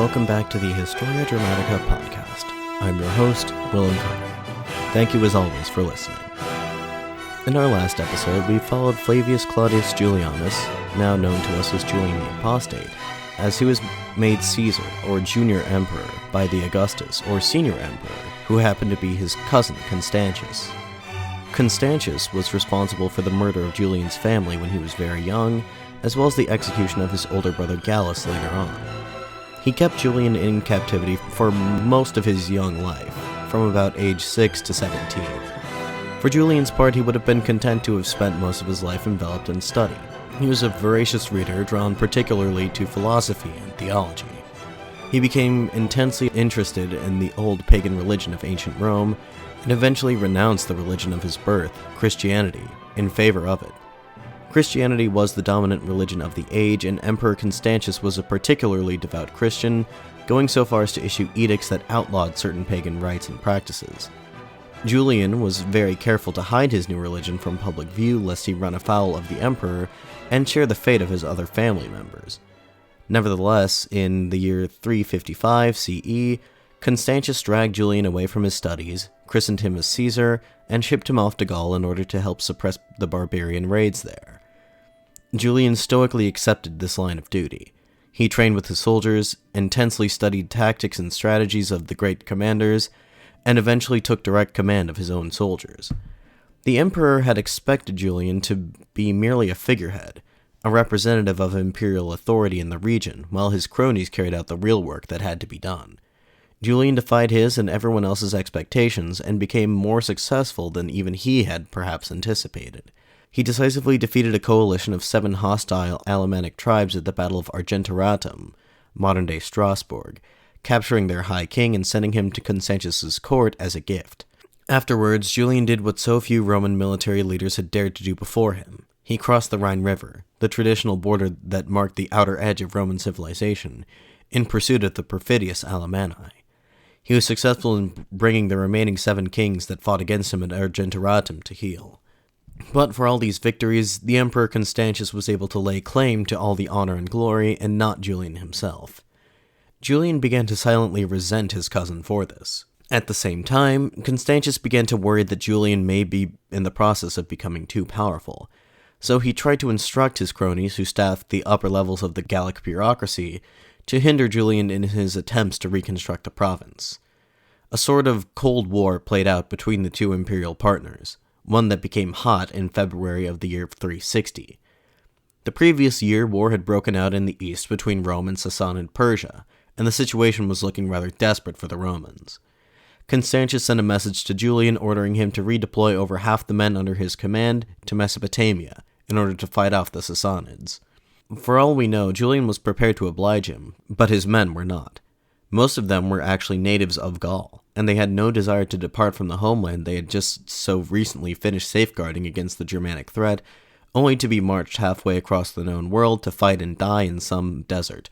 welcome back to the Historia Dramatica podcast. I'm your host, Willem Carter. Thank you as always for listening. In our last episode, we followed Flavius Claudius Julianus, now known to us as Julian the Apostate, as he was made Caesar, or junior emperor, by the Augustus, or senior emperor, who happened to be his cousin Constantius. Constantius was responsible for the murder of Julian's family when he was very young, as well as the execution of his older brother Gallus later on. He kept Julian in captivity for most of his young life, from about age 6 to 17. For Julian's part, he would have been content to have spent most of his life enveloped in study. He was a voracious reader, drawn particularly to philosophy and theology. He became intensely interested in the old pagan religion of ancient Rome, and eventually renounced the religion of his birth, Christianity, in favor of it. Christianity was the dominant religion of the age, and Emperor Constantius was a particularly devout Christian, going so far as to issue edicts that outlawed certain pagan rites and practices. Julian was very careful to hide his new religion from public view lest he run afoul of the emperor and share the fate of his other family members. Nevertheless, in the year 355 CE, Constantius dragged Julian away from his studies, christened him as Caesar, and shipped him off to Gaul in order to help suppress the barbarian raids there. Julian stoically accepted this line of duty. He trained with his soldiers, intensely studied tactics and strategies of the great commanders, and eventually took direct command of his own soldiers. The emperor had expected Julian to be merely a figurehead, a representative of imperial authority in the region, while his cronies carried out the real work that had to be done. Julian defied his and everyone else's expectations and became more successful than even he had perhaps anticipated. He decisively defeated a coalition of 7 hostile Alemannic tribes at the Battle of Argentoratum, modern-day Strasbourg, capturing their high king and sending him to Constantius's court as a gift. Afterwards, Julian did what so few Roman military leaders had dared to do before him. He crossed the Rhine River, the traditional border that marked the outer edge of Roman civilization, in pursuit of the perfidious Alemanni. He was successful in bringing the remaining 7 kings that fought against him at Argentoratum to heel. But for all these victories, the Emperor Constantius was able to lay claim to all the honor and glory, and not Julian himself. Julian began to silently resent his cousin for this. At the same time, Constantius began to worry that Julian may be in the process of becoming too powerful, so he tried to instruct his cronies who staffed the upper levels of the Gallic bureaucracy to hinder Julian in his attempts to reconstruct the province. A sort of Cold War played out between the two imperial partners, one that became hot in February of the year 360. The previous year, war had broken out in the east between Rome and Sassanid Persia, and the situation was looking rather desperate for the Romans. Constantius sent a message to Julian ordering him to redeploy over half the men under his command to Mesopotamia in order to fight off the Sassanids. For all we know, Julian was prepared to oblige him, but his men were not. Most of them were actually natives of Gaul, and they had no desire to depart from the homeland they had just so recently finished safeguarding against the Germanic threat, only to be marched halfway across the known world to fight and die in some desert.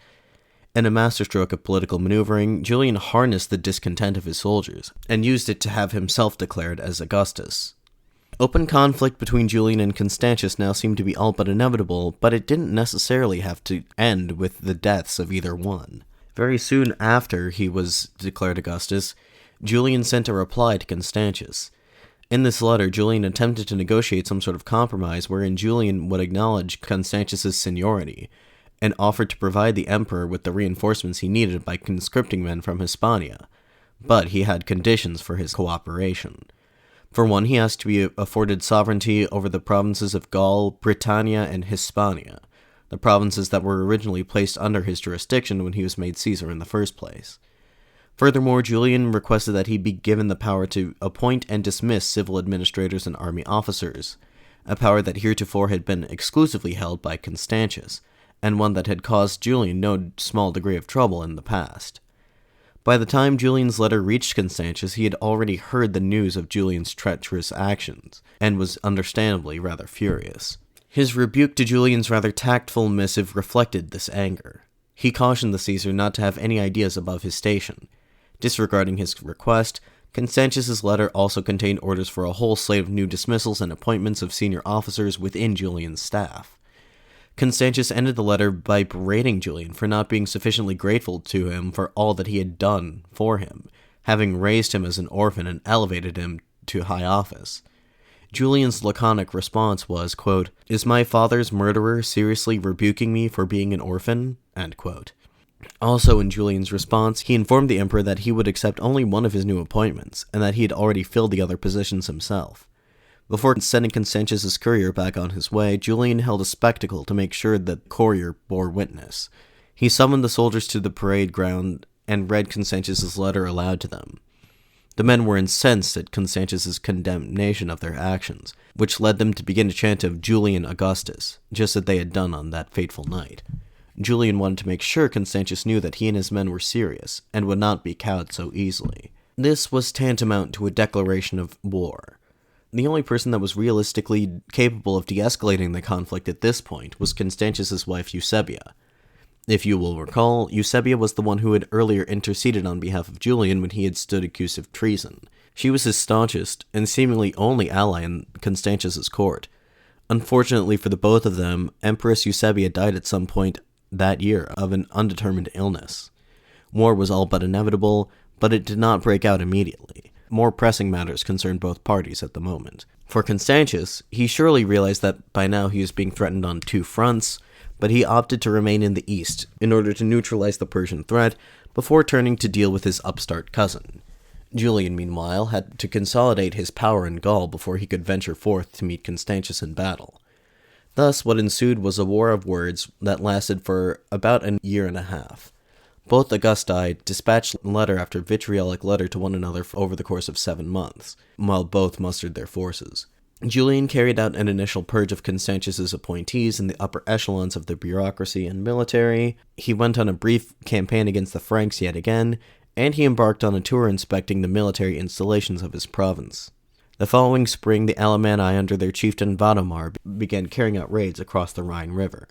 In a masterstroke of political maneuvering, Julian harnessed the discontent of his soldiers, and used it to have himself declared as Augustus. Open conflict between Julian and Constantius now seemed to be all but inevitable, but it didn't necessarily have to end with the deaths of either one. Very soon after he was declared Augustus, Julian sent a reply to Constantius. In this letter, Julian attempted to negotiate some sort of compromise wherein Julian would acknowledge Constantius's seniority, and offered to provide the emperor with the reinforcements he needed by conscripting men from Hispania, but he had conditions for his cooperation. For one, he asked to be afforded sovereignty over the provinces of Gaul, Britannia, and Hispania, the provinces that were originally placed under his jurisdiction when he was made Caesar in the first place. Furthermore, Julian requested that he be given the power to appoint and dismiss civil administrators and army officers, a power that heretofore had been exclusively held by Constantius, and one that had caused Julian no small degree of trouble in the past. By the time Julian's letter reached Constantius, he had already heard the news of Julian's treacherous actions, and was understandably rather furious. His rebuke to Julian's rather tactful missive reflected this anger. He cautioned the Caesar not to have any ideas above his station. Disregarding his request, Constantius's letter also contained orders for a whole slate of new dismissals and appointments of senior officers within Julian's staff. Constantius ended the letter by berating Julian for not being sufficiently grateful to him for all that he had done for him, having raised him as an orphan and elevated him to high office. Julian's laconic response was, quote, "Is my father's murderer seriously rebuking me for being an orphan?" End quote. Also, in Julian's response, he informed the emperor that he would accept only one of his new appointments, and that he had already filled the other positions himself. Before sending Constantius' courier back on his way, Julian held a spectacle to make sure that the courier bore witness. He summoned the soldiers to the parade ground and read Constantius' letter aloud to them. The men were incensed at Constantius' condemnation of their actions, which led them to begin a chant of Julian Augustus, just as they had done on that fateful night. Julian wanted to make sure Constantius knew that he and his men were serious, and would not be cowed so easily. This was tantamount to a declaration of war. The only person that was realistically capable of de-escalating the conflict at this point was Constantius' wife Eusebia. If you will recall, Eusebia was the one who had earlier interceded on behalf of Julian when he had stood accused of treason. She was his staunchest and seemingly only ally in Constantius' court. Unfortunately for the both of them, Empress Eusebia died at some point that year of an undetermined illness. War was all but inevitable, but it did not break out immediately. More pressing matters concerned both parties at the moment. For Constantius, he surely realized that by now he was being threatened on two fronts, but he opted to remain in the east in order to neutralize the Persian threat before turning to deal with his upstart cousin. Julian, meanwhile, had to consolidate his power in Gaul before he could venture forth to meet Constantius in battle. Thus, what ensued was a war of words that lasted for about a year and a half. Both Augusti dispatched letter after vitriolic letter to one another over the course of 7 months, while both mustered their forces. Julian carried out an initial purge of Constantius' appointees in the upper echelons of the bureaucracy and military. He went on a brief campaign against the Franks yet again, and he embarked on a tour inspecting the military installations of his province. The following spring, the Alemanni under their chieftain Valdemar began carrying out raids across the Rhine River.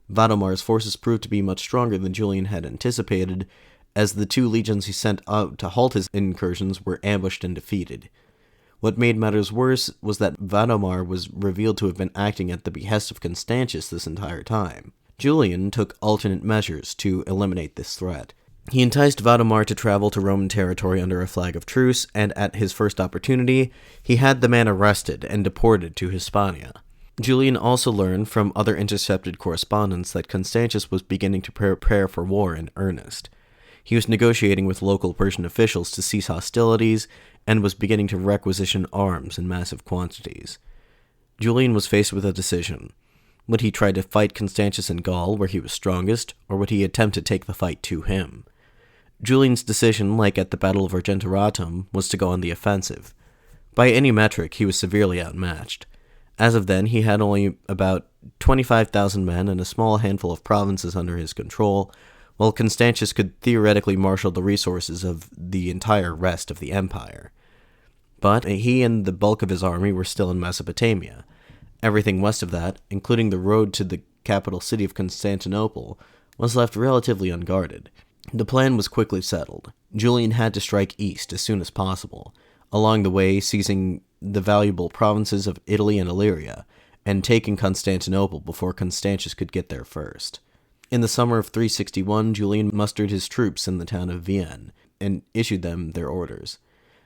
Valdemar's forces proved to be much stronger than Julian had anticipated, as the 2 legions he sent out to halt his incursions were ambushed and defeated. What made matters worse was that Valdemar was revealed to have been acting at the behest of Constantius this entire time. Julian took alternate measures to eliminate this threat. He enticed Valdemar to travel to Roman territory under a flag of truce, and at his first opportunity, he had the man arrested and deported to Hispania. Julian also learned from other intercepted correspondence that Constantius was beginning to prepare for war in earnest. He was negotiating with local Persian officials to cease hostilities, and was beginning to requisition arms in massive quantities. Julian was faced with a decision. Would he try to fight Constantius in Gaul, where he was strongest, or would he attempt to take the fight to him? Julian's decision, like at the Battle of Argentoratum, was to go on the offensive. By any metric, he was severely outmatched. As of then, he had only about 25,000 men and a small handful of provinces under his control, while Constantius could theoretically marshal the resources of the entire rest of the empire. But he and the bulk of his army were still in Mesopotamia. Everything west of that, including the road to the capital city of Constantinople, was left relatively unguarded. The plan was quickly settled. Julian had to strike east as soon as possible, along the way seizing the valuable provinces of Italy and Illyria, and taking Constantinople before Constantius could get there first. In the summer of 361, Julian mustered his troops in the town of Vienne, and issued them their orders.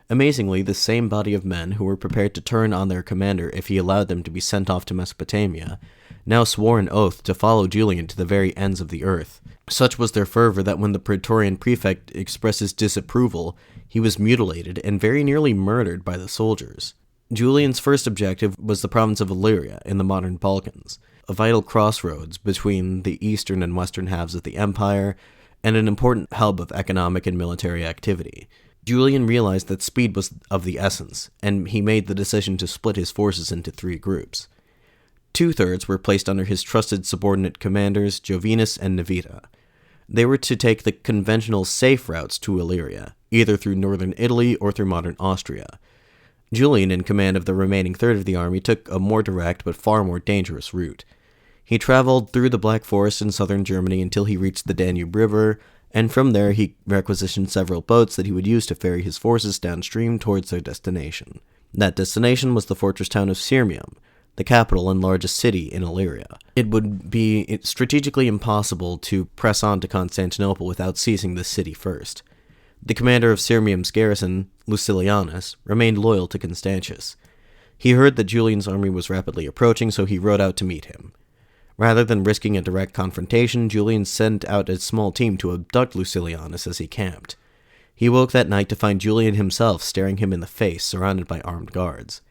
Amazingly, the same body of men who were prepared to turn on their commander if he allowed them to be sent off to Mesopotamia, now swore an oath to follow Julian to the very ends of the earth. Such was their fervor that when the Praetorian prefect expressed his disapproval, he was mutilated and very nearly murdered by the soldiers. Julian's first objective was the province of Illyria in the modern Balkans, a vital crossroads between the eastern and western halves of the empire, and an important hub of economic and military activity. Julian realized that speed was of the essence, and he made the decision to split his forces into 3 groups. 2/3 were placed under his trusted subordinate commanders, Jovinus and Navita. They were to take the conventional safe routes to Illyria, either through northern Italy or through modern Austria. Julian, in command of the remaining third of the army, took a more direct but far more dangerous route. He traveled through the Black Forest in southern Germany until he reached the Danube River, and from there he requisitioned several boats that he would use to ferry his forces downstream towards their destination. That destination was the fortress town of Sirmium, the capital and largest city in Illyria. It would be strategically impossible to press on to Constantinople without seizing this city first. The commander of Sirmium's garrison, Lucilianus, remained loyal to Constantius. He heard that Julian's army was rapidly approaching, so he rode out to meet him. Rather than risking a direct confrontation, Julian sent out a small team to abduct Lucilianus as he camped. He woke that night to find Julian himself staring him in the face, surrounded by armed guards.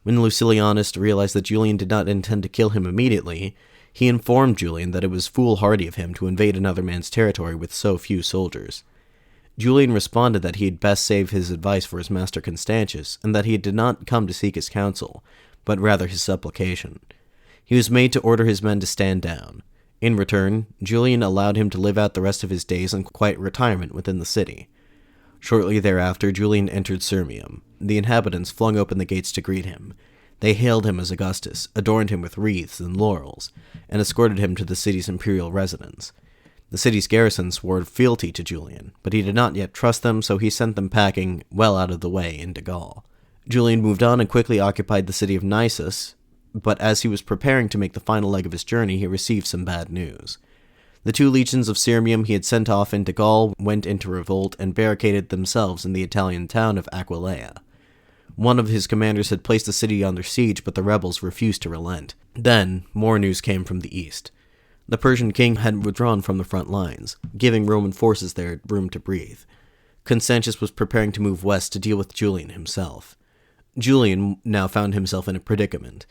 When Lucilianus realized that Julian did not intend to kill him immediately, he informed Julian that it was foolhardy of him to invade another man's territory with so few soldiers. Julian responded that he had best save his advice for his master Constantius, and that he did not come to seek his counsel, but rather his supplication. He was made to order his men to stand down. In return, Julian allowed him to live out the rest of his days in quiet retirement within the city. Shortly thereafter, Julian entered Sirmium. The inhabitants flung open the gates to greet him. They hailed him as Augustus, adorned him with wreaths and laurels, and escorted him to the city's imperial residence. The city's garrison swore fealty to Julian, but he did not yet trust them, so he sent them packing well out of the way into Gaul. Julian moved on and quickly occupied the city of Nisus, but as he was preparing to make the final leg of his journey, he received some bad news. The 2 legions of Sirmium he had sent off into Gaul went into revolt and barricaded themselves in the Italian town of Aquileia. One of his commanders had placed the city under siege, but the rebels refused to relent. Then, more news came from the east. The Persian king had withdrawn from the front lines, giving Roman forces there room to breathe. Constantius was preparing to move west to deal with Julian himself. Julian now found himself in a predicament.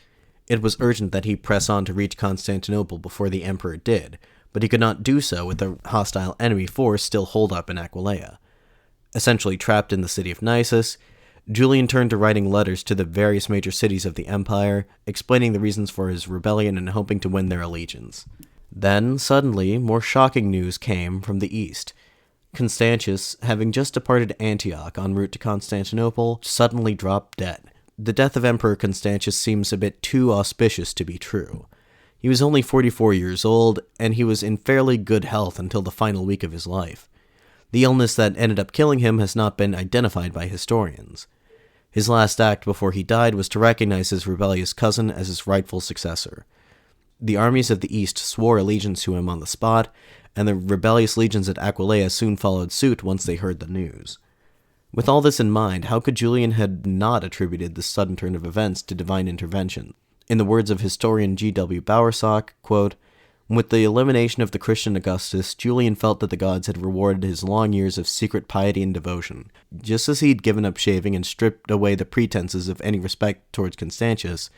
It was urgent that he press on to reach Constantinople before the emperor did, but he could not do so with a hostile enemy force still holed up in Aquileia. Essentially trapped in the city of Nisus, Julian turned to writing letters to the various major cities of the empire, explaining the reasons for his rebellion and hoping to win their allegiance. Then, suddenly, more shocking news came from the east. Constantius, having just departed Antioch en route to Constantinople, suddenly dropped dead. The death of Emperor Constantius seems a bit too auspicious to be true. He was only 44 years old, and he was in fairly good health until the final week of his life. The illness that ended up killing him has not been identified by historians. His last act before he died was to recognize his rebellious cousin as his rightful successor. The armies of the east swore allegiance to him on the spot, and the rebellious legions at Aquileia soon followed suit once they heard the news. With all this in mind, how could Julian have not attributed this sudden turn of events to divine intervention? In the words of historian G.W. Bowersock, quote, "With the elimination of the Christian Augustus, Julian felt that the gods had rewarded his long years of secret piety and devotion. Just as he'd given up shaving and stripped away the pretenses of any respect towards Constantius,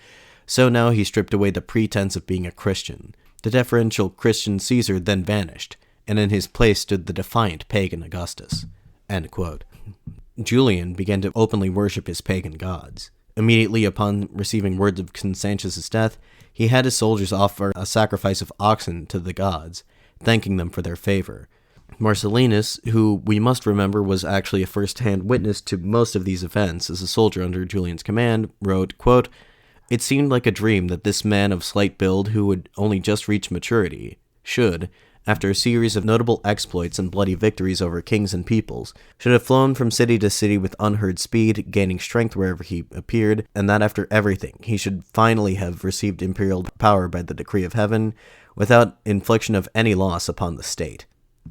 so now he stripped away the pretense of being a Christian. The deferential Christian Caesar then vanished, and in his place stood the defiant pagan Augustus." End quote. Julian began to openly worship his pagan gods. Immediately upon receiving word of Constantius' death, he had his soldiers offer a sacrifice of oxen to the gods, thanking them for their favor. Marcellinus, who we must remember was actually a first-hand witness to most of these events as a soldier under Julian's command, wrote, quote, "It seemed like a dream that this man of slight build who had only just reached maturity should, after a series of notable exploits and bloody victories over kings and peoples, should have flown from city to city with unheard speed, gaining strength wherever he appeared, and that after everything he should finally have received imperial power by the decree of heaven, without infliction of any loss upon the state."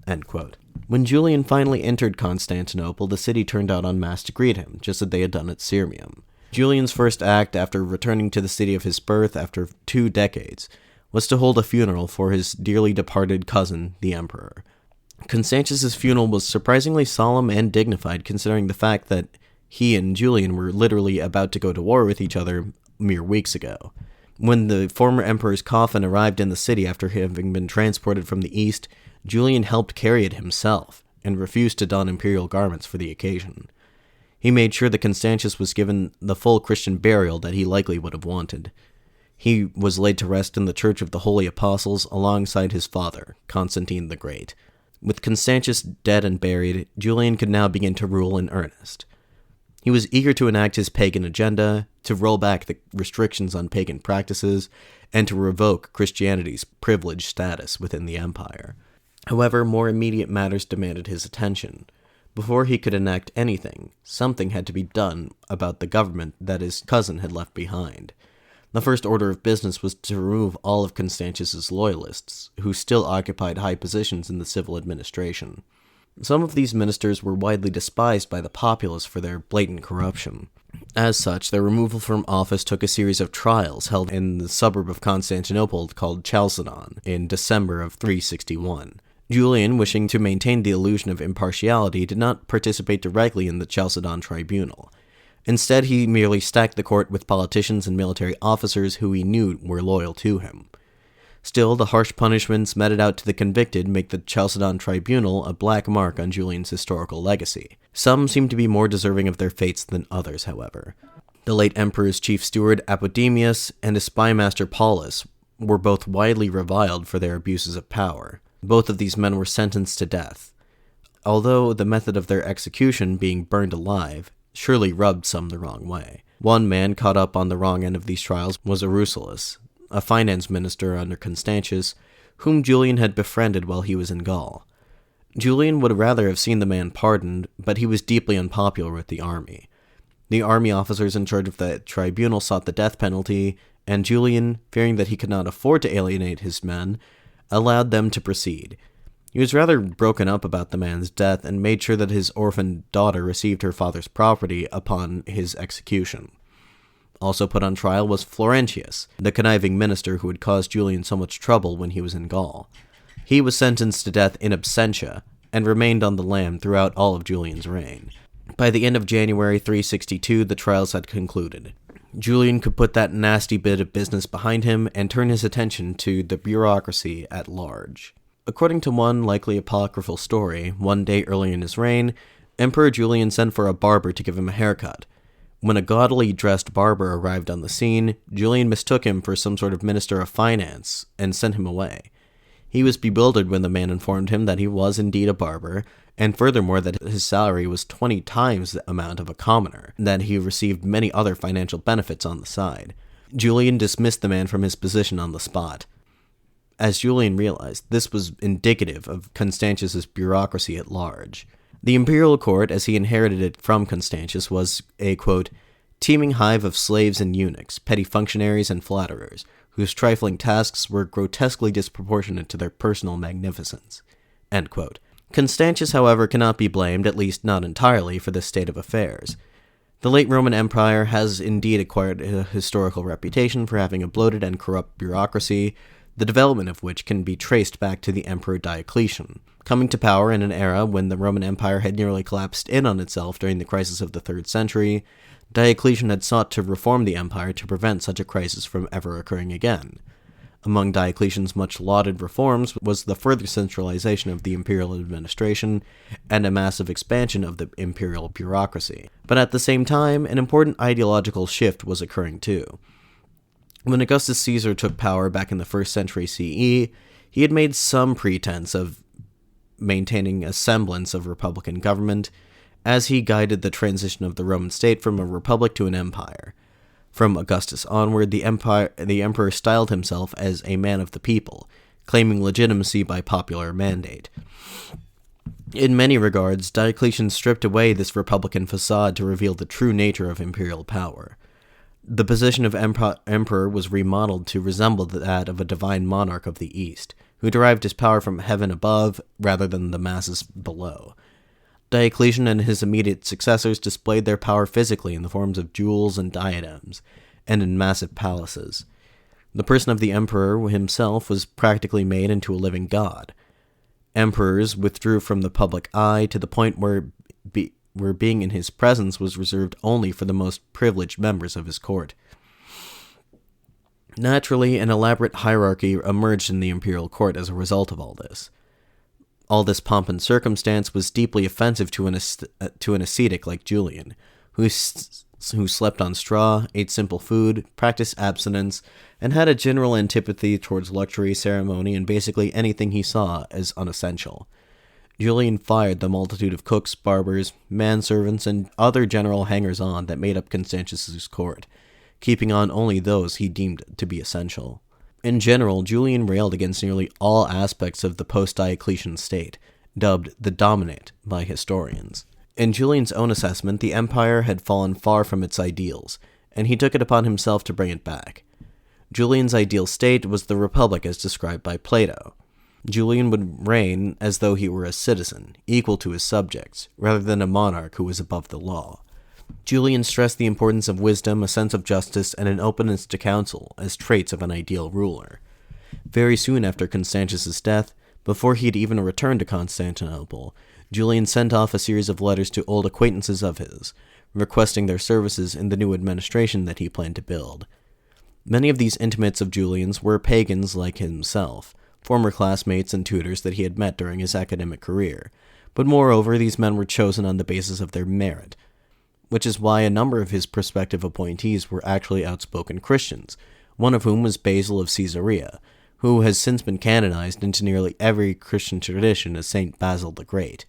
End quote. When Julian finally entered Constantinople, the city turned out en masse to greet him, just as they had done at Sirmium. Julian's first act after returning to the city of his birth after 2 decades was to hold a funeral for his dearly departed cousin, the emperor. Constantius' funeral was surprisingly solemn and dignified, considering the fact that he and Julian were literally about to go to war with each other mere weeks ago. When the former emperor's coffin arrived in the city after having been transported from the east, Julian helped carry it himself, and refused to don imperial garments for the occasion. He made sure that Constantius was given the full Christian burial that he likely would have wanted. He was laid to rest in the Church of the Holy Apostles alongside his father, Constantine the Great. With Constantius dead and buried, Julian could now begin to rule in earnest. He was eager to enact his pagan agenda, to roll back the restrictions on pagan practices, and to revoke Christianity's privileged status within the empire. However, more immediate matters demanded his attention. Before he could enact anything, something had to be done about the government that his cousin had left behind. The first order of business was to remove all of Constantius's loyalists, who still occupied high positions in the civil administration. Some of these ministers were widely despised by the populace for their blatant corruption. As such, their removal from office took a series of trials held in the suburb of Constantinople called Chalcedon in December of 361. Julian, wishing to maintain the illusion of impartiality, did not participate directly in the Chalcedon tribunal. Instead, he merely stacked the court with politicians and military officers who he knew were loyal to him. Still, the harsh punishments meted out to the convicted make the Chalcedon tribunal a black mark on Julian's historical legacy. Some seem to be more deserving of their fates than others, however. The late emperor's chief steward Apodemius and his spymaster Paulus were both widely reviled for their abuses of power. Both of these men were sentenced to death, although the method of their execution, being burned alive, surely rubbed some the wrong way. One man caught up on the wrong end of these trials was Herculean, a finance minister under Constantius, whom Julian had befriended while he was in Gaul. Julian would rather have seen the man pardoned, but he was deeply unpopular with the army. The army officers in charge of the tribunal sought the death penalty, and Julian, fearing that he could not afford to alienate his men, allowed them to proceed. He was rather broken up about the man's death and made sure that his orphaned daughter received her father's property upon his execution. Also put on trial was Florentius, the conniving minister who had caused Julian so much trouble when he was in Gaul. He was sentenced to death in absentia, and remained on the lam throughout all of Julian's reign. By the end of January 362, the trials had concluded. Julian could put that nasty bit of business behind him and turn his attention to the bureaucracy at large. According to one likely apocryphal story, one day early in his reign, Emperor Julian sent for a barber to give him a haircut. When a gaudily dressed barber arrived on the scene, Julian mistook him for some sort of minister of finance and sent him away. He was bewildered when the man informed him that he was indeed a barber, and furthermore that his salary was 20 times the amount of a commoner, and that he received many other financial benefits on the side. Julian dismissed the man from his position on the spot. As Julian realized, this was indicative of Constantius's bureaucracy at large. The imperial court, as he inherited it from Constantius, was a, quote, teeming hive of slaves and eunuchs, petty functionaries and flatterers, whose trifling tasks were grotesquely disproportionate to their personal magnificence, end quote. Constantius, however, cannot be blamed, at least not entirely, for this state of affairs. The late Roman Empire has indeed acquired a historical reputation for having a bloated and corrupt bureaucracy, the development of which can be traced back to the Emperor Diocletian. Coming to power in an era when the Roman Empire had nearly collapsed in on itself during the crisis of the 3rd century, Diocletian had sought to reform the empire to prevent such a crisis from ever occurring again. Among Diocletian's much lauded reforms was the further centralization of the imperial administration and a massive expansion of the imperial bureaucracy. But at the same time, an important ideological shift was occurring too. When Augustus Caesar took power back in the 1st century CE, he had made some pretense of maintaining a semblance of republican government as he guided the transition of the Roman state from a republic to an empire. From Augustus onward, the emperor styled himself as a man of the people, claiming legitimacy by popular mandate. In many regards, Diocletian stripped away this republican facade to reveal the true nature of imperial power. The position of emperor was remodeled to resemble that of a divine monarch of the East, who derived his power from heaven above rather than the masses below. Diocletian and his immediate successors displayed their power physically in the forms of jewels and diadems, and in massive palaces. The person of the emperor himself was practically made into a living god. Emperors withdrew from the public eye to the point where being in his presence was reserved only for the most privileged members of his court. Naturally, an elaborate hierarchy emerged in the imperial court as a result of all this. All this pomp and circumstance was deeply offensive to an ascetic like Julian, who slept on straw, ate simple food, practiced abstinence, and had a general antipathy towards luxury, ceremony, and basically anything he saw as unessential. Julian fired the multitude of cooks, barbers, manservants, and other general hangers-on that made up Constantius's court, keeping on only those he deemed to be essential. In general, Julian railed against nearly all aspects of the post-Diocletian state, dubbed the dominate by historians. In Julian's own assessment, the empire had fallen far from its ideals, and he took it upon himself to bring it back. Julian's ideal state was the republic as described by Plato. Julian would reign as though he were a citizen, equal to his subjects, rather than a monarch who was above the law. Julian stressed the importance of wisdom, a sense of justice, and an openness to counsel as traits of an ideal ruler. Very soon after Constantius' death, before he had even returned to Constantinople, Julian sent off a series of letters to old acquaintances of his, requesting their services in the new administration that he planned to build. Many of these intimates of Julian's were pagans like himself, former classmates and tutors that he had met during his academic career, but moreover these men were chosen on the basis of their merit, which is why a number of his prospective appointees were actually outspoken Christians, one of whom was Basil of Caesarea, who has since been canonized into nearly every Christian tradition as Saint Basil the Great.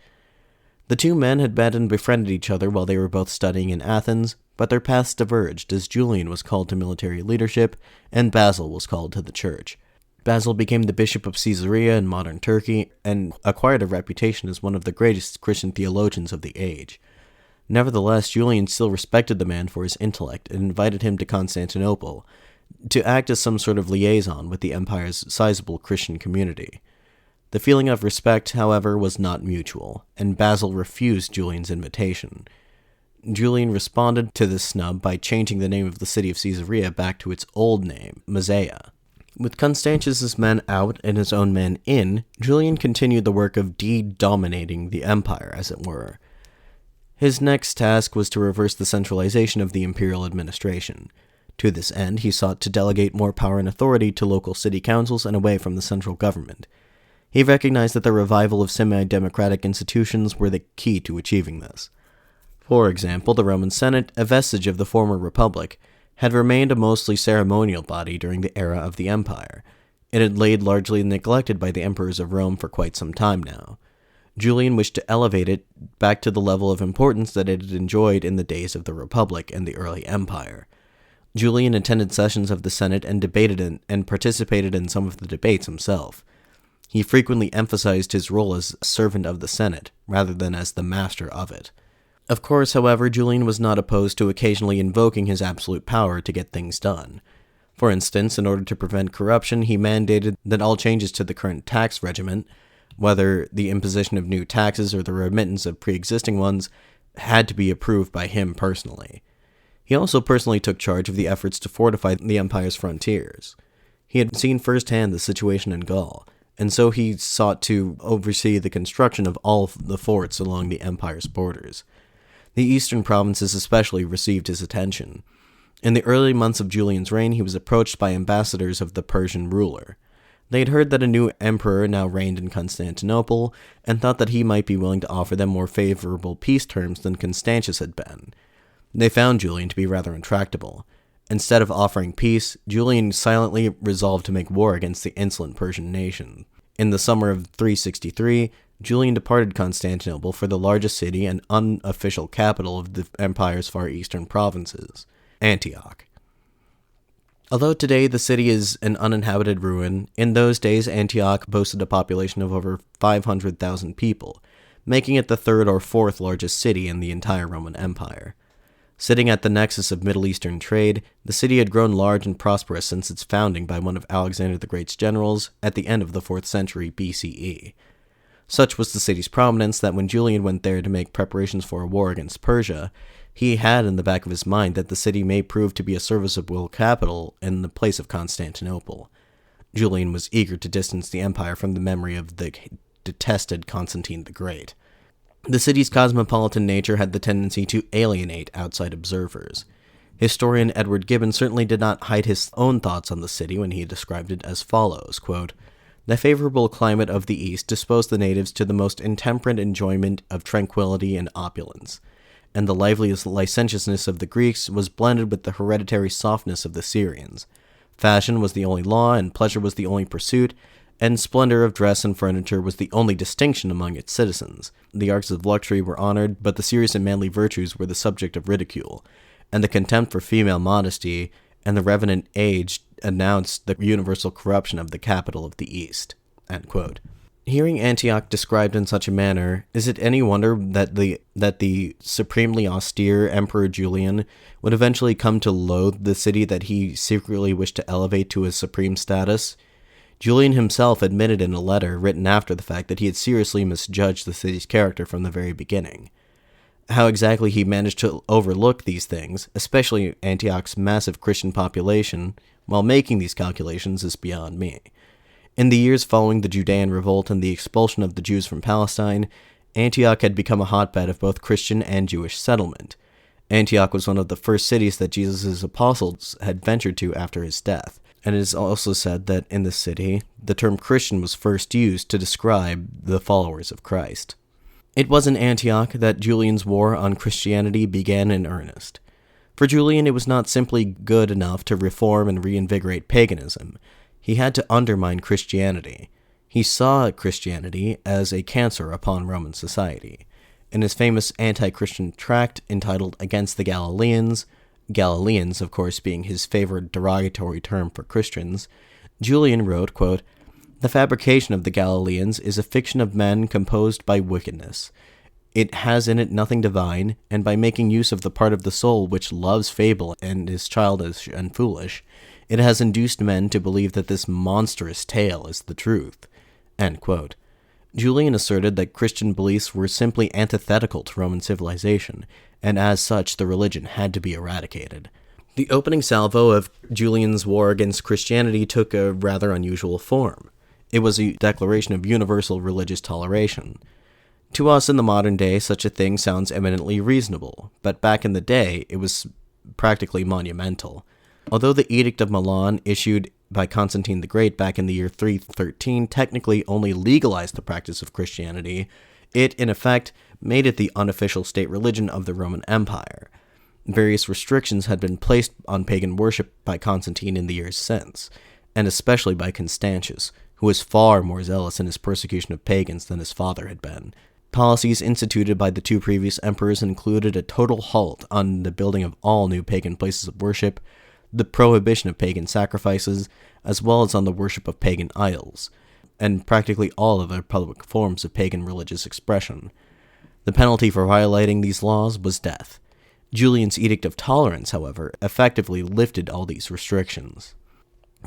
The two men had met and befriended each other while they were both studying in Athens, but their paths diverged as Julian was called to military leadership and Basil was called to the church. Basil became the bishop of Caesarea in modern Turkey and acquired a reputation as one of the greatest Christian theologians of the age. Nevertheless, Julian still respected the man for his intellect and invited him to Constantinople to act as some sort of liaison with the empire's sizable Christian community. The feeling of respect, however, was not mutual, and Basil refused Julian's invitation. Julian responded to this snub by changing the name of the city of Caesarea back to its old name, Mazaea. With Constantius' men out and his own men in, Julian continued the work of de-dominating the empire, as it were. His next task was to reverse the centralization of the imperial administration. To this end, he sought to delegate more power and authority to local city councils and away from the central government. He recognized that the revival of semi-democratic institutions were the key to achieving this. For example, the Roman Senate, a vestige of the former republic, had remained a mostly ceremonial body during the era of the empire. It had laid largely neglected by the emperors of Rome for quite some time now. Julian wished to elevate it back to the level of importance that it had enjoyed in the days of the Republic and the early Empire. Julian attended sessions of the Senate and debated in and participated in some of the debates himself. He frequently emphasized his role as a servant of the Senate, rather than as the master of it. Of course, however, Julian was not opposed to occasionally invoking his absolute power to get things done. For instance, in order to prevent corruption, he mandated that all changes to the current tax regiment, whether the imposition of new taxes or the remittance of pre-existing ones, had to be approved by him personally. He also personally took charge of the efforts to fortify the empire's frontiers. He had seen firsthand the situation in Gaul, and so he sought to oversee the construction of all of the forts along the empire's borders. The eastern provinces especially received his attention. In the early months of Julian's reign, he was approached by ambassadors of the Persian ruler. They had heard that a new emperor now reigned in Constantinople, and thought that he might be willing to offer them more favorable peace terms than Constantius had been. They found Julian to be rather intractable. Instead of offering peace, Julian silently resolved to make war against the insolent Persian nation. In the summer of 363, Julian departed Constantinople for the largest city and unofficial capital of the empire's far eastern provinces, Antioch. Although today the city is an uninhabited ruin, in those days Antioch boasted a population of over 500,000 people, making it the third or fourth largest city in the entire Roman Empire. Sitting at the nexus of Middle Eastern trade, the city had grown large and prosperous since its founding by one of Alexander the Great's generals at the end of the 4th century BCE. Such was the city's prominence that when Julian went there to make preparations for a war against Persia, he had in the back of his mind that the city may prove to be a serviceable capital in the place of Constantinople. Julian was eager to distance the empire from the memory of the detested Constantine the Great. The city's cosmopolitan nature had the tendency to alienate outside observers. Historian Edward Gibbon certainly did not hide his own thoughts on the city when he described it as follows, quote, "The favorable climate of the East disposed the natives to the most intemperate enjoyment of tranquility and opulence, and the liveliest licentiousness of the Greeks was blended with the hereditary softness of the Syrians. Fashion was the only law, and pleasure was the only pursuit, and splendor of dress and furniture was the only distinction among its citizens. The arts of luxury were honored, but the serious and manly virtues were the subject of ridicule, and the contempt for female modesty and the revenant age announced the universal corruption of the capital of the East." End quote. Hearing Antioch described in such a manner, is it any wonder that the supremely austere Emperor Julian would eventually come to loathe the city that he secretly wished to elevate to his supreme status? Julian himself admitted in a letter written after the fact that he had seriously misjudged the city's character from the very beginning. How exactly he managed to overlook these things, especially Antioch's massive Christian population, while making these calculations is beyond me. In the years following the Judean revolt and the expulsion of the Jews from Palestine, Antioch had become a hotbed of both Christian and Jewish settlement. Antioch was one of the first cities that Jesus' apostles had ventured to after his death, and it is also said that in the city, the term Christian was first used to describe the followers of Christ. It was in Antioch that Julian's war on Christianity began in earnest. For Julian, it was not simply good enough to reform and reinvigorate paganism. He had to undermine Christianity. He saw Christianity as a cancer upon Roman society. In his famous anti-Christian tract entitled Against the Galileans, Galileans, of course, being his favorite derogatory term for Christians, Julian wrote, quote, "The fabrication of the Galileans is a fiction of men composed by wickedness. It has in it nothing divine, and by making use of the part of the soul which loves fable and is childish and foolish, it has induced men to believe that this monstrous tale is the truth." End quote. Julian asserted that Christian beliefs were simply antithetical to Roman civilization, and as such the religion had to be eradicated. The opening salvo of Julian's war against Christianity took a rather unusual form. It was a declaration of universal religious toleration. To us in the modern day, such a thing sounds eminently reasonable, but back in the day, it was practically monumental. Although the Edict of Milan, issued by Constantine the Great back in the year 313, technically only legalized the practice of Christianity, it, in effect, made it the unofficial state religion of the Roman Empire. Various restrictions had been placed on pagan worship by Constantine in the years since, and especially by Constantius, who was far more zealous in his persecution of pagans than his father had been. Policies instituted by the two previous emperors included a total halt on the building of all new pagan places of worship, the prohibition of pagan sacrifices, as well as on the worship of pagan idols, and practically all other public forms of pagan religious expression. The penalty for violating these laws was death. Julian's Edict of Tolerance, however, effectively lifted all these restrictions.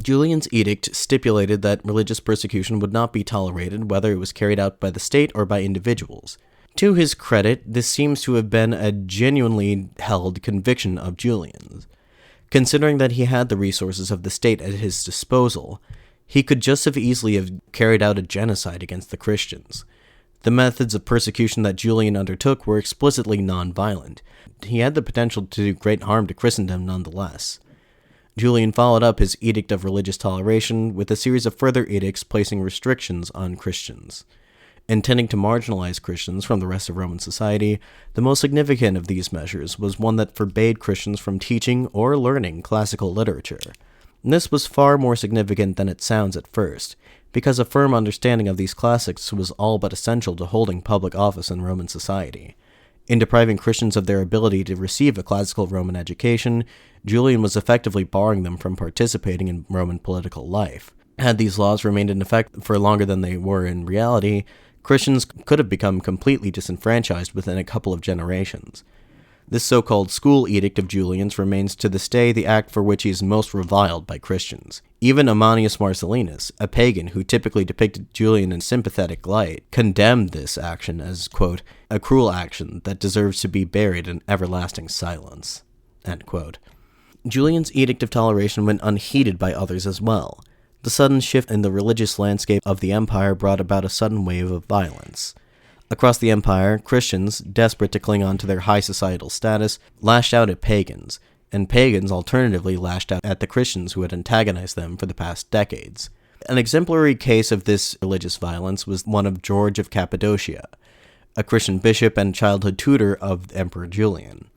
Julian's edict stipulated that religious persecution would not be tolerated whether it was carried out by the state or by individuals. To his credit, this seems to have been a genuinely held conviction of Julian's. Considering that he had the resources of the state at his disposal, he could just as easily have carried out a genocide against the Christians. The methods of persecution that Julian undertook were explicitly non-violent. He had the potential to do great harm to Christendom nonetheless. Julian followed up his Edict of Religious Toleration with a series of further edicts placing restrictions on Christians. Intending to marginalize Christians from the rest of Roman society, the most significant of these measures was one that forbade Christians from teaching or learning classical literature. This was far more significant than it sounds at first, because a firm understanding of these classics was all but essential to holding public office in Roman society. In depriving Christians of their ability to receive a classical Roman education, Julian was effectively barring them from participating in Roman political life. Had these laws remained in effect for longer than they were in reality, Christians could have become completely disenfranchised within a couple of generations. This so-called school edict of Julian's remains to this day the act for which he is most reviled by Christians. Even Ammianus Marcellinus, a pagan who typically depicted Julian in sympathetic light, condemned this action as, quote, "a cruel action that deserves to be buried in everlasting silence." End quote. Julian's Edict of Toleration went unheeded by others as well. The sudden shift in the religious landscape of the empire brought about a sudden wave of violence. Across the empire, Christians, desperate to cling on to their high societal status, lashed out at pagans, and pagans alternatively lashed out at the Christians who had antagonized them for the past decades. An exemplary case of this religious violence was one of George of Cappadocia, a Christian bishop and childhood tutor of Emperor Julian.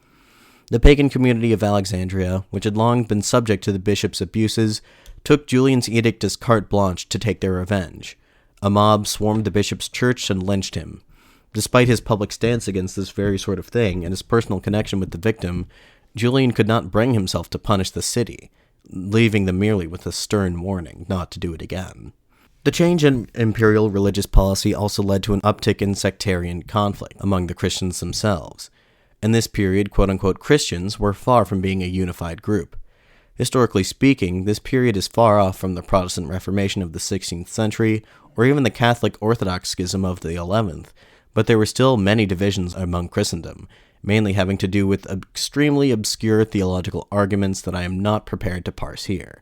The pagan community of Alexandria, which had long been subject to the bishop's abuses, took Julian's edict as carte blanche to take their revenge. A mob swarmed the bishop's church and lynched him. Despite his public stance against this very sort of thing and his personal connection with the victim, Julian could not bring himself to punish the city, leaving them merely with a stern warning not to do it again. The change in imperial religious policy also led to an uptick in sectarian conflict among the Christians themselves. In this period, quote-unquote Christians were far from being a unified group. Historically speaking, this period is far off from the Protestant Reformation of the 16th century, or even the Catholic Orthodox Schism of the 11th, but there were still many divisions among Christendom, mainly having to do with extremely obscure theological arguments that I am not prepared to parse here.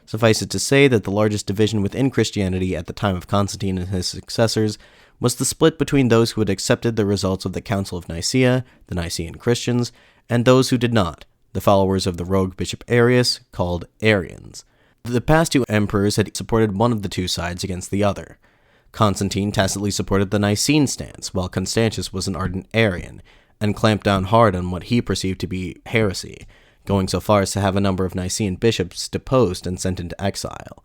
Suffice it to say that the largest division within Christianity at the time of Constantine and his successors was the split between those who had accepted the results of the Council of Nicaea, the Nicene Christians, and those who did not, the followers of the rogue Bishop Arius, called Arians. The past two emperors had supported one of the two sides against the other. Constantine tacitly supported the Nicene stance, while Constantius was an ardent Arian, and clamped down hard on what he perceived to be heresy, going so far as to have a number of Nicene bishops deposed and sent into exile.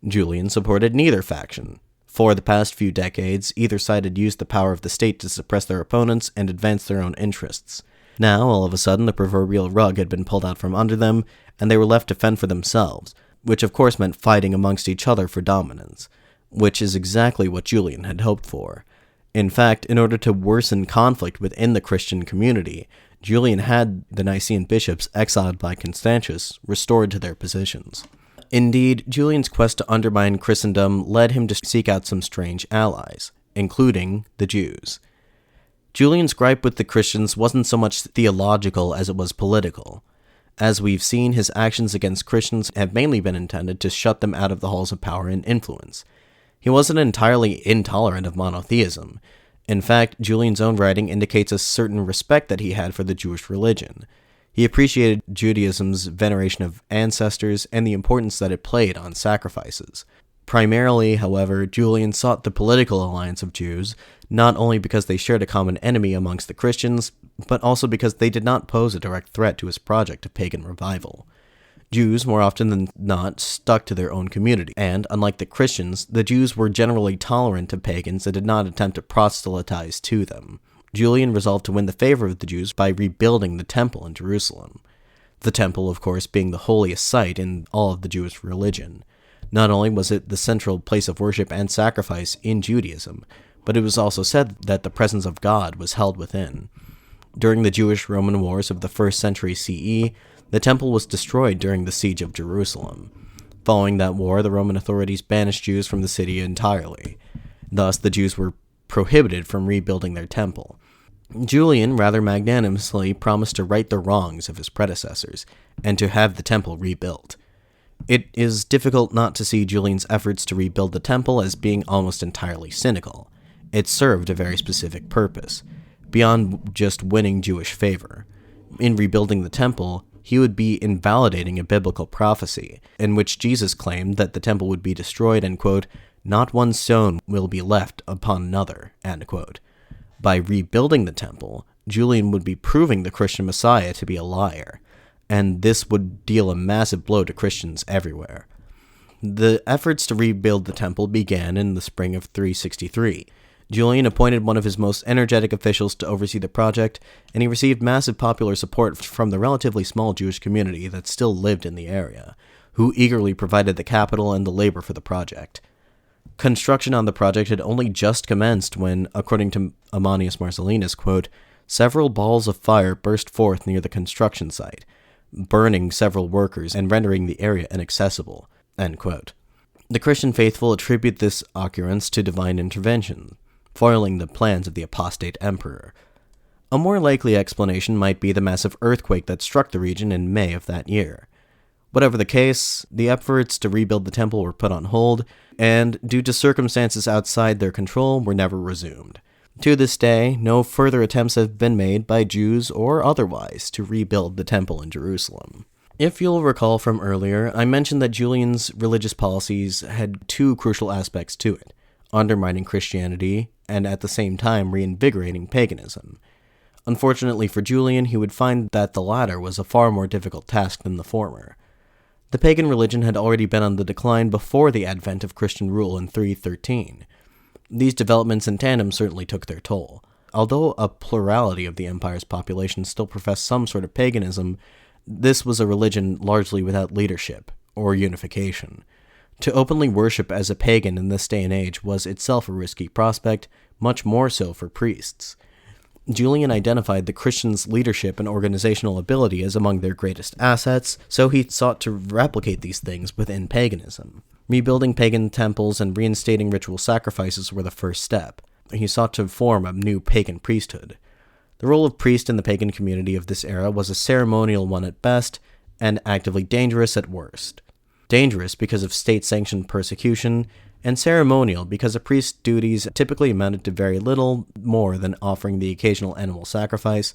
Julian supported neither faction. For the past few decades, either side had used the power of the state to suppress their opponents and advance their own interests. Now, all of a sudden, the proverbial rug had been pulled out from under them, and they were left to fend for themselves, which of course meant fighting amongst each other for dominance, which is exactly what Julian had hoped for. In fact, in order to worsen conflict within the Christian community, Julian had the Nicene bishops exiled by Constantius restored to their positions. Indeed, Julian's quest to undermine Christendom led him to seek out some strange allies, including the Jews. Julian's gripe with the Christians wasn't so much theological as it was political. As we've seen, his actions against Christians have mainly been intended to shut them out of the halls of power and influence. He wasn't entirely intolerant of monotheism. In fact, Julian's own writing indicates a certain respect that he had for the Jewish religion. He appreciated Judaism's veneration of ancestors and the importance that it played on sacrifices. Primarily, however, Julian sought the political alliance of Jews, not only because they shared a common enemy amongst the Christians, but also because they did not pose a direct threat to his project of pagan revival. Jews, more often than not, stuck to their own community, and, unlike the Christians, the Jews were generally tolerant of pagans and did not attempt to proselytize to them. Julian resolved to win the favor of the Jews by rebuilding the temple in Jerusalem. The temple, of course, being the holiest site in all of the Jewish religion. Not only was it the central place of worship and sacrifice in Judaism, but it was also said that the presence of God was held within. During the Jewish-Roman wars of the 1st century CE, the temple was destroyed during the siege of Jerusalem. Following that war, the Roman authorities banished Jews from the city entirely. Thus, the Jews were prohibited from rebuilding their temple. Julian, rather magnanimously, promised to right the wrongs of his predecessors, and to have the temple rebuilt. It is difficult not to see Julian's efforts to rebuild the temple as being almost entirely cynical. It served a very specific purpose, beyond just winning Jewish favor. In rebuilding the temple, he would be invalidating a biblical prophecy, in which Jesus claimed that the temple would be destroyed and, quote, "not one stone will be left upon another," end quote. By rebuilding the temple, Julian would be proving the Christian Messiah to be a liar, and this would deal a massive blow to Christians everywhere. The efforts to rebuild the temple began in the spring of 363. Julian appointed one of his most energetic officials to oversee the project, and he received massive popular support from the relatively small Jewish community that still lived in the area, who eagerly provided the capital and the labor for the project. Construction on the project had only just commenced when, according to Ammianus Marcellinus, quote, "several balls of fire burst forth near the construction site, burning several workers and rendering the area inaccessible," end quote. The Christian faithful attribute this occurrence to divine intervention, foiling the plans of the apostate emperor. A more likely explanation might be the massive earthquake that struck the region in May of that year. Whatever the case, the efforts to rebuild the temple were put on hold, and, due to circumstances outside their control, were never resumed. To this day, no further attempts have been made by Jews or otherwise to rebuild the temple in Jerusalem. If you'll recall from earlier, I mentioned that Julian's religious policies had two crucial aspects to it: undermining Christianity and at the same time reinvigorating paganism. Unfortunately for Julian, he would find that the latter was a far more difficult task than the former. The pagan religion had already been on the decline before the advent of Christian rule in 313. These developments in tandem certainly took their toll. Although a plurality of the empire's population still professed some sort of paganism, this was a religion largely without leadership or unification. To openly worship as a pagan in this day and age was itself a risky prospect, much more so for priests. Julian identified the Christians' leadership and organizational ability as among their greatest assets, so he sought to replicate these things within paganism. Rebuilding pagan temples and reinstating ritual sacrifices were the first step. He sought to form a new pagan priesthood. The role of priest in the pagan community of this era was a ceremonial one at best, and actively dangerous at worst. Dangerous because of state-sanctioned persecution, and ceremonial because a priest's duties typically amounted to very little more than offering the occasional animal sacrifice,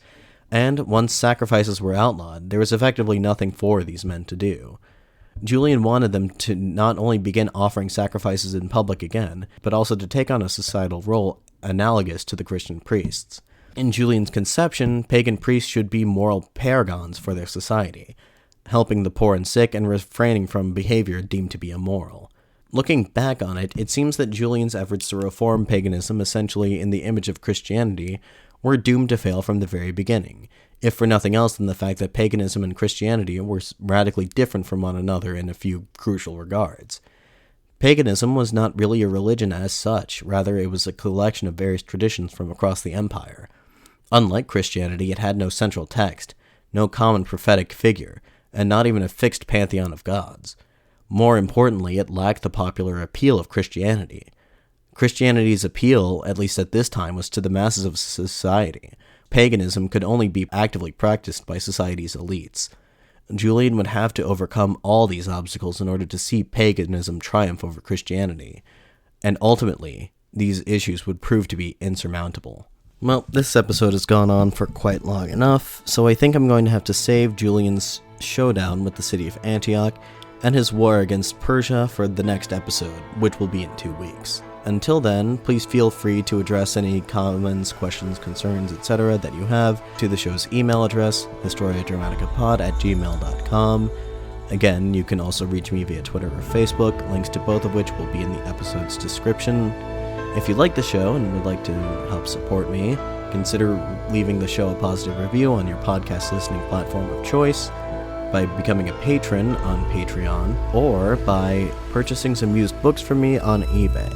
and once sacrifices were outlawed, there was effectively nothing for these men to do. Julian wanted them to not only begin offering sacrifices in public again, but also to take on a societal role analogous to the Christian priests. In Julian's conception, pagan priests should be moral paragons for their society, helping the poor and sick and refraining from behavior deemed to be immoral. Looking back on it, it seems that Julian's efforts to reform paganism essentially in the image of Christianity were doomed to fail from the very beginning, if for nothing else than the fact that paganism and Christianity were radically different from one another in a few crucial regards. Paganism was not really a religion as such, rather it was a collection of various traditions from across the empire. Unlike Christianity, it had no central text, no common prophetic figure, and not even a fixed pantheon of gods. More importantly, it lacked the popular appeal of Christianity. Christianity's appeal, at least at this time, was to the masses of society. Paganism could only be actively practiced by society's elites. Julian would have to overcome all these obstacles in order to see paganism triumph over Christianity, and ultimately, these issues would prove to be insurmountable. Well, this episode has gone on for quite long enough, so I think I'm going to have to save Julian's showdown with the city of Antioch and his war against Persia for the next episode, which will be in 2 weeks. Until then, please feel free to address any comments, questions, concerns, etc. that you have to the show's email address, historiadramaticapod@gmail.com. Again, you can also reach me via Twitter or Facebook, links to both of which will be in the episode's description. If you like the show and would like to help support me, consider leaving the show a positive review on your podcast listening platform of choice, by becoming a patron on Patreon, or by purchasing some used books from me on eBay.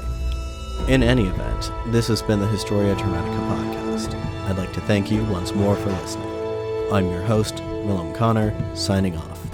In any event, this has been the Historia Dramatica podcast. I'd like to thank you once more for listening. I'm your host, Willem Connor, signing off.